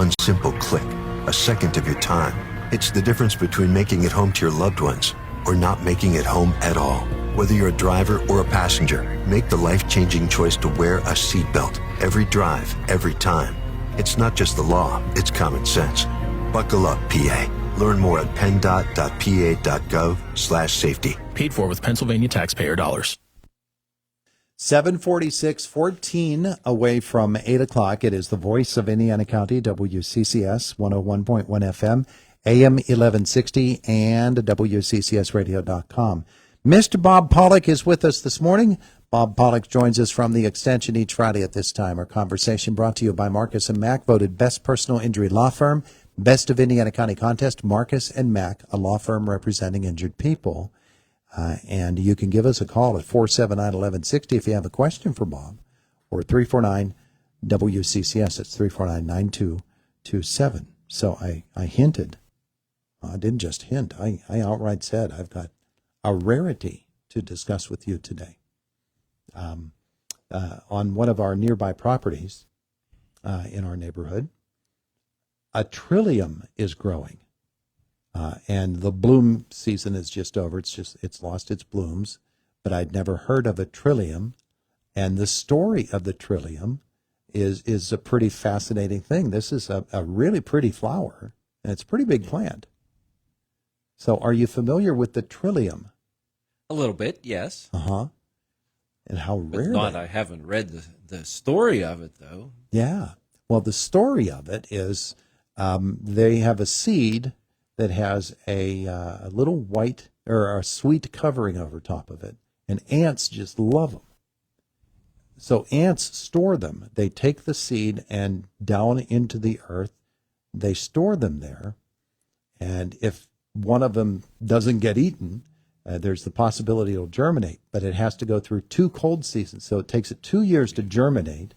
one simple click, a second of your time. It's the difference between making it home to your loved ones or not making it home at all. Whether you're a driver or a passenger, make the life-changing choice to wear a seatbelt every drive, every time. It's not just the law, it's common sense. Buckle up, PA. Learn more at PennDOT.pa.gov/safety. Paid for with Pennsylvania taxpayer dollars. 7:46, 14 away from 8 o'clock. It is the voice of Indiana County, WCCS 101.1 FM, AM 1160, and WCCSradio.com. Mr. Bob Pollock is with us this morning. Bob Pollock joins us from the extension each Friday at this time. Our conversation brought to you by Marcus & Mack, voted Best Personal Injury Law Firm, Best of Indiana County Contest, Marcus & Mack, a law firm representing injured people. And you can give us a call at 479-1160 if you have a question for Bob, or 349-WCCS. It's 349-9227. So I hinted. I didn't just hint. I outright said I've got a rarity to discuss with you today. On one of our nearby properties in our neighborhood, a trillium is growing. And the bloom season is just over. It's lost its blooms, but I'd never heard of a trillium. And the story of the trillium is a pretty fascinating thing. This is a really pretty flower, and it's a pretty big plant. So are you familiar with the trillium? A little bit, yes. Uh-huh. And how rare. I haven't read the story of it, though. Yeah. Well, the story of it is they have a seed that has a little white or a sweet covering over top of it, and ants just love them. So ants store them. They take the seed and down into the earth. They store them there, and if one of them doesn't get eaten, there's the possibility it'll germinate, but it has to go through 2 cold seasons. So it takes it 2 years to germinate.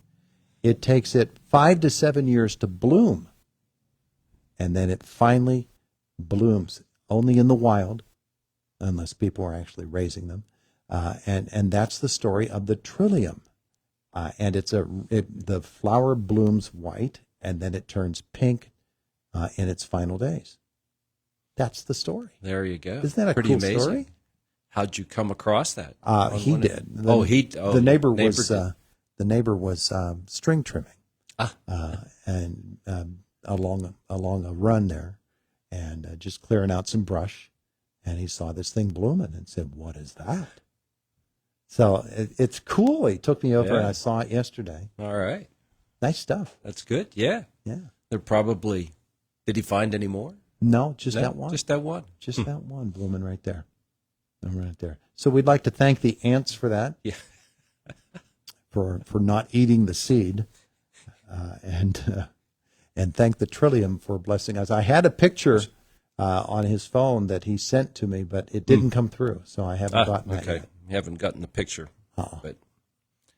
It takes it 5 to 7 years to bloom, and then it finally blooms, only in the wild, unless people are actually raising them. And that's the story of the trillium. And the flower blooms white, and then it turns pink in its final days. That's the story. There you go. Isn't that a pretty cool amazing story? How'd you come across that? He did. The neighbor was string trimming, and along a run there, and just clearing out some brush, and he saw this thing blooming and said, "What is that?" So it's cool. He took me over and I saw it yesterday. All right. Nice stuff. That's good. Yeah. Yeah. They're probably, did he find any more? No, just that one. Just that one? Just that one blooming right there. Right there. So we'd like to thank the ants for that. Yeah. for not eating the seed. And thank the trillium for blessing us. I had a picture on his phone that he sent to me, but it didn't come through, so I haven't gotten that yet. You haven't gotten the picture. But,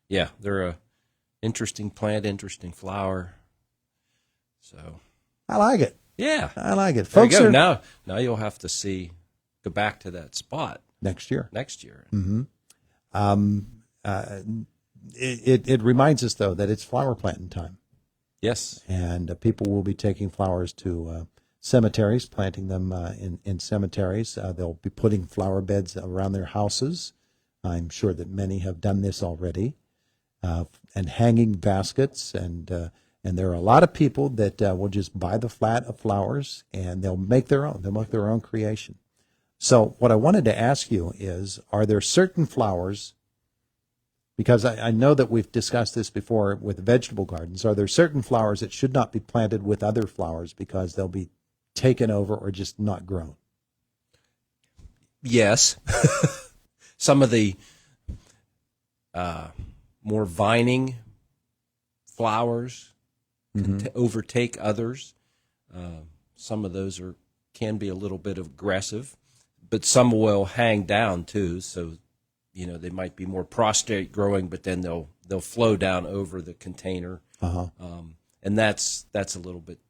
yeah, they're a interesting plant, interesting flower. So I like it. Yeah. I like it. There Folks, you go. Now you'll have to go back to that spot. Next year. Mm-hmm. It reminds us, though, that it's flower planting time. Yes. And people will be taking flowers to cemeteries, planting them in cemeteries. They'll be putting flower beds around their houses. I'm sure that many have done this already. And hanging baskets. And there are a lot of people that will just buy the flat of flowers, and they'll make their own. They'll make their own creation. So what I wanted to ask you is, are there certain flowers, because I know that we've discussed this before with vegetable gardens, are there certain flowers that should not be planted with other flowers because they'll be taken over or just not grown? Yes. Some of the more vining flowers can overtake others. Some of those can be a little bit aggressive, but some will hang down too. So, they might be more prostrate growing, but then they'll flow down over the container. And that's a little bit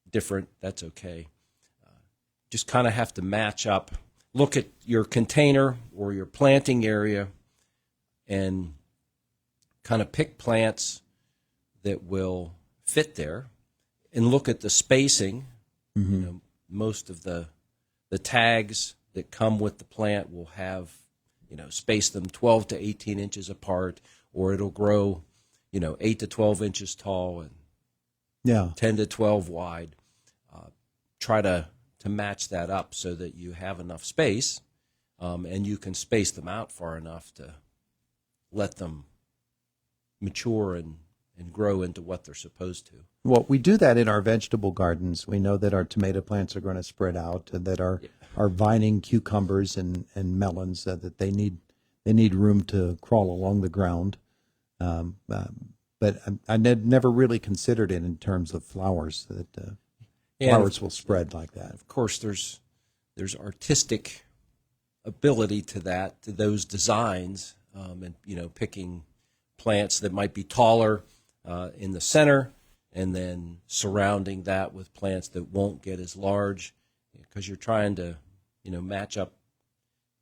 different. That's okay. Just kind of have to match up. Look at your container or your planting area and kind of pick plants that will fit there. and look at the spacing. Most of the tags that come with the plant will have, space them 12 to 18 inches apart, or it'll grow, 8 to 12 inches tall and 10 to 12 wide. Try to match that up so that you have enough space, and you can space them out far enough to let them mature and grow into what they're supposed to. Well, we do that in our vegetable gardens. We know that our tomato plants are going to spread out, and that our vining cucumbers and melons, that they need room to crawl along the ground. But I never really considered it in terms of flowers, that flowers will spread like that. Of course, there's artistic ability to those designs, and picking plants that might be taller in the center, and then surrounding that with plants that won't get as large, because you're trying to match up.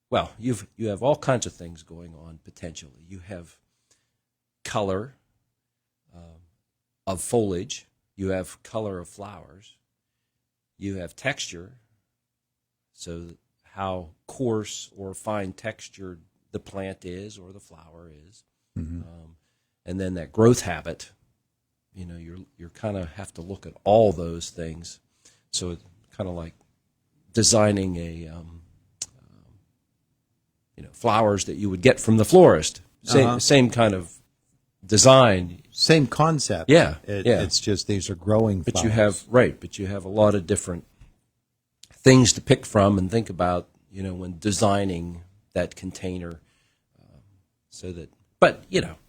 Well, you have all kinds of things going on potentially. You have color of foliage, you have color of flowers, you have texture, so how coarse or fine textured the plant is or the flower is, and then that growth habit. You're kind of have to look at all those things. So it's kind of like designing a flowers that you would get from the florist. Same kind of design. Same concept. Yeah, It's just these are growing flowers. But you have a lot of different things to pick from and think about, when designing that container. But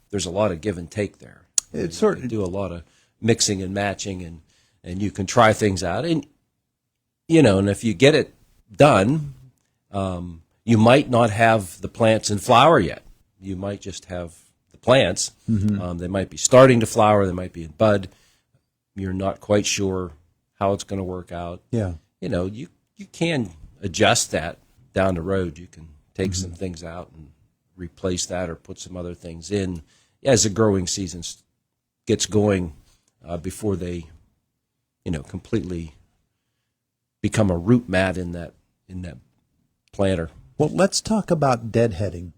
there's a lot of give and take there. It's You can do a lot of mixing and matching, and you can try things out, and if you get it done, you might not have the plants in flower yet. You might just have the plants. They might be starting to flower. They might be in bud. You're not quite sure how it's going to work out. Yeah. You can adjust that down the road. You can take some things out and replace that, or put some other things in as the growing season gets going, before they, completely become a root mat in that planter. Well, let's talk about deadheading,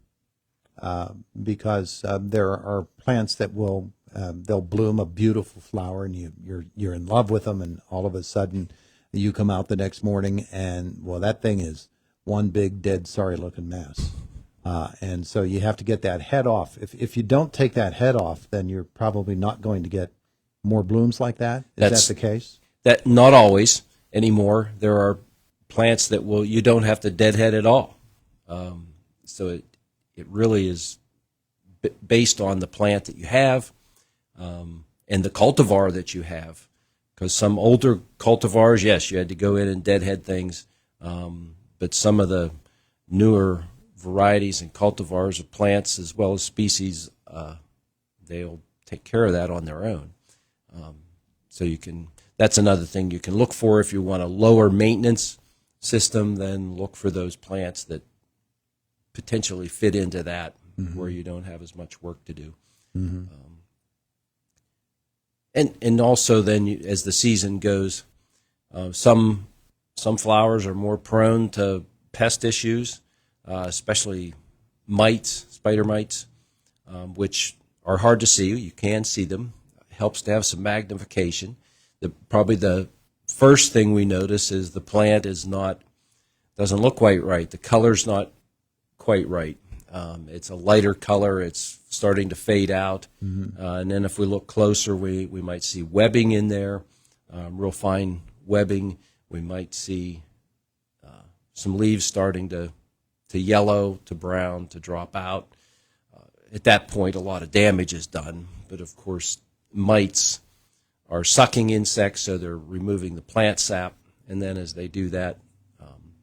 because there are plants that will they'll bloom a beautiful flower, and you're in love with them, and all of a sudden you come out the next morning and that thing is one big dead sorry looking mess. And so you have to get that head off. If you don't take that head off, then you're probably not going to get more blooms like that. Is that the case? That not always anymore. There are plants that you don't have to deadhead at all. So it really is based on the plant that you have, and the cultivar that you have. Because some older cultivars, yes, you had to go in and deadhead things, but some of the newer varieties and cultivars of plants as well as species, they'll take care of that on their own. So that's another thing you can look for if you want a lower maintenance system. Then look for those plants that potentially fit into that, where you don't have as much work to do. And also then as the season goes, some flowers are more prone to pest issues, especially mites, spider mites, which are hard to see. You can see them. It helps to have some magnification. Probably the first thing we notice is the plant doesn't look quite right. The color's not quite right. It's a lighter color. It's starting to fade out. And then if we look closer, we might see webbing in there, real fine webbing. We might see some leaves starting to yellow, to brown, to drop out. At that point, a lot of damage is done. But of course, mites are sucking insects, so they're removing the plant sap. And then as they do that,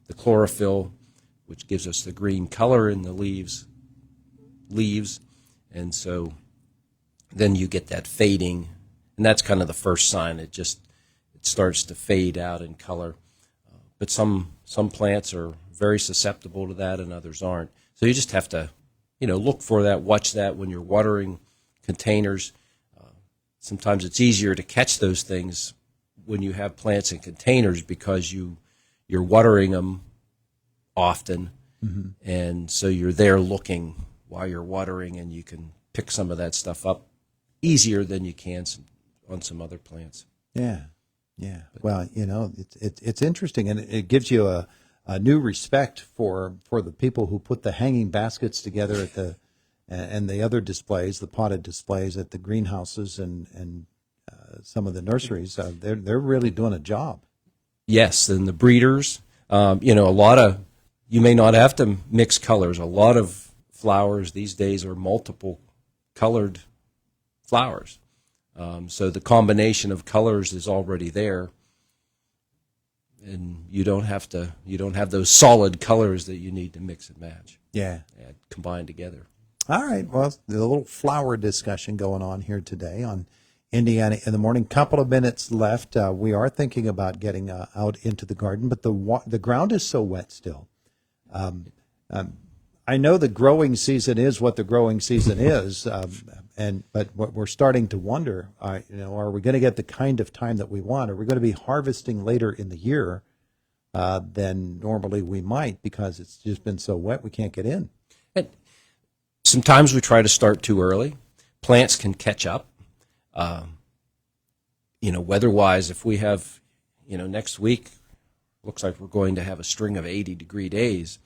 the chlorophyll, which gives us the green color in the leaves, and so then you get that fading, and that's kind of the first sign. It starts to fade out in color. But some plants are very susceptible to that, and others aren't. So you just have to, look for that, watch that when you're watering containers. Sometimes it's easier to catch those things when you have plants in containers because you're watering them often, and so you're there looking while you're watering, and you can pick some of that stuff up easier than you can on some other plants. Yeah. Well, it's interesting, and it gives you a new respect for the people who put the hanging baskets together at and the other displays, the potted displays at the greenhouses and some of the nurseries. They're really doing a job. Yes, and the breeders, a lot of, you may not have to mix colors. A lot of flowers these days are multiple colored flowers. So the combination of colors is already there, and you don't have those solid colors that you need to mix and match. Yeah. And combine together. All right. Well, a little flower discussion going on here today on Indiana in the Morning. Couple of minutes left. We are thinking about getting out into the garden, but the ground is so wet still. I know the growing season is what the growing season is, but what we're starting to wonder, are we going to get the kind of time that we want? Are we going to be harvesting later in the year than normally we might because it's just been so wet we can't get in? And sometimes we try to start too early. Plants can catch up. Weather-wise, if we have, next week, looks like we're going to have a string of 80-degree days.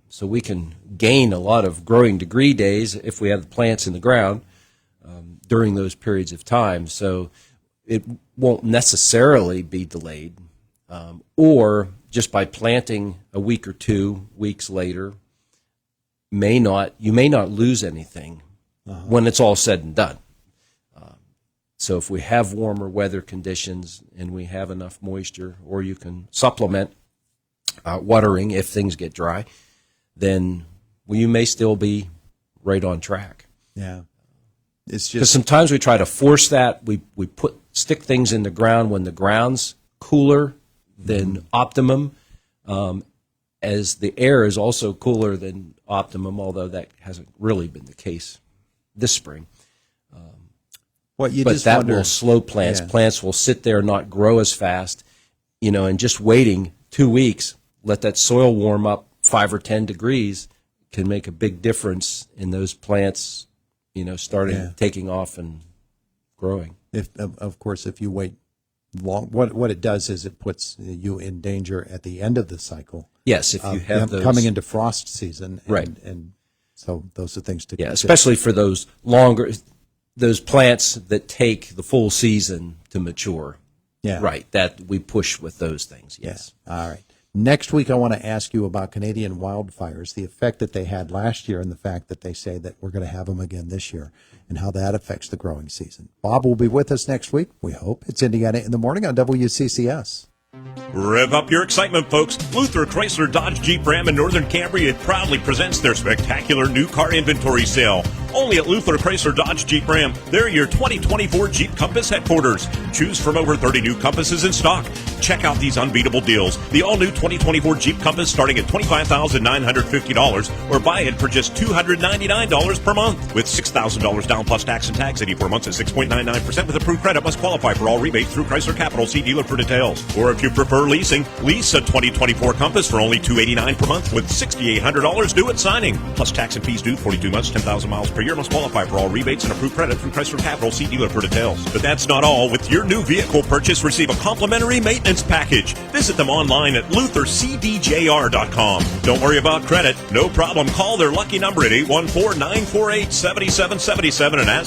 So we can gain a lot of growing degree days if we have the plants in the ground during those periods of time. So it won't necessarily be delayed. Or just by planting a week or 2 weeks later, you may not lose anything when it's all said and done. So if we have warmer weather conditions and we have enough moisture, or you can supplement watering if things get dry, then you may still be right on track. Yeah. It's just because sometimes we try to force that. We stick things in the ground when the ground's cooler than optimum, as the air is also cooler than optimum, although that hasn't really been the case this spring. But that will slow plants. Yeah. Plants will sit there and not grow as fast, and just waiting 2 weeks, let that soil warm up 5 or 10 degrees can make a big difference in those plants, taking off and growing. Of course, if you wait long, what it does is it puts you in danger at the end of the cycle. Yes, if you have those coming into frost season, right? And so those are things to consider. Yeah, especially for those plants that take the full season to mature. Yeah, right. That we push with those things. Yes. Yeah. All right. Next week, I want to ask you about Canadian wildfires, the effect that they had last year and the fact that they say that we're going to have them again this year, and how that affects the growing season. Bob will be with us next week, we hope. It's Indiana in the Morning on WCCS. Rev up your excitement, folks. Luther Chrysler Dodge Jeep Ram in Northern Cambria proudly presents their spectacular new car inventory sale. Only at Luther Chrysler Dodge Jeep Ram. They're your 2024 Jeep Compass headquarters. Choose from over 30 new Compasses in stock. Check out these unbeatable deals. The all-new 2024 Jeep Compass starting at $25,950, or buy it for just $299 per month. With $6,000 down plus tax and tags, 84 months at 6.99% with approved credit. Must qualify for all rebates through Chrysler Capital. See dealer for details. Or if you prefer leasing, lease a 2024 Compass for only $289 per month with $6,800 due at signing. Plus tax and fees due, 42 months, 10,000 miles per year. Must qualify for all rebates and approved credit through Chrysler Capital. See dealer for details. But that's not all. With your new vehicle purchase, receive a complimentary maintenance package. Visit them online at luthercdjr.com. Don't worry about credit. No problem. Call their lucky number at 814-948-7777 and ask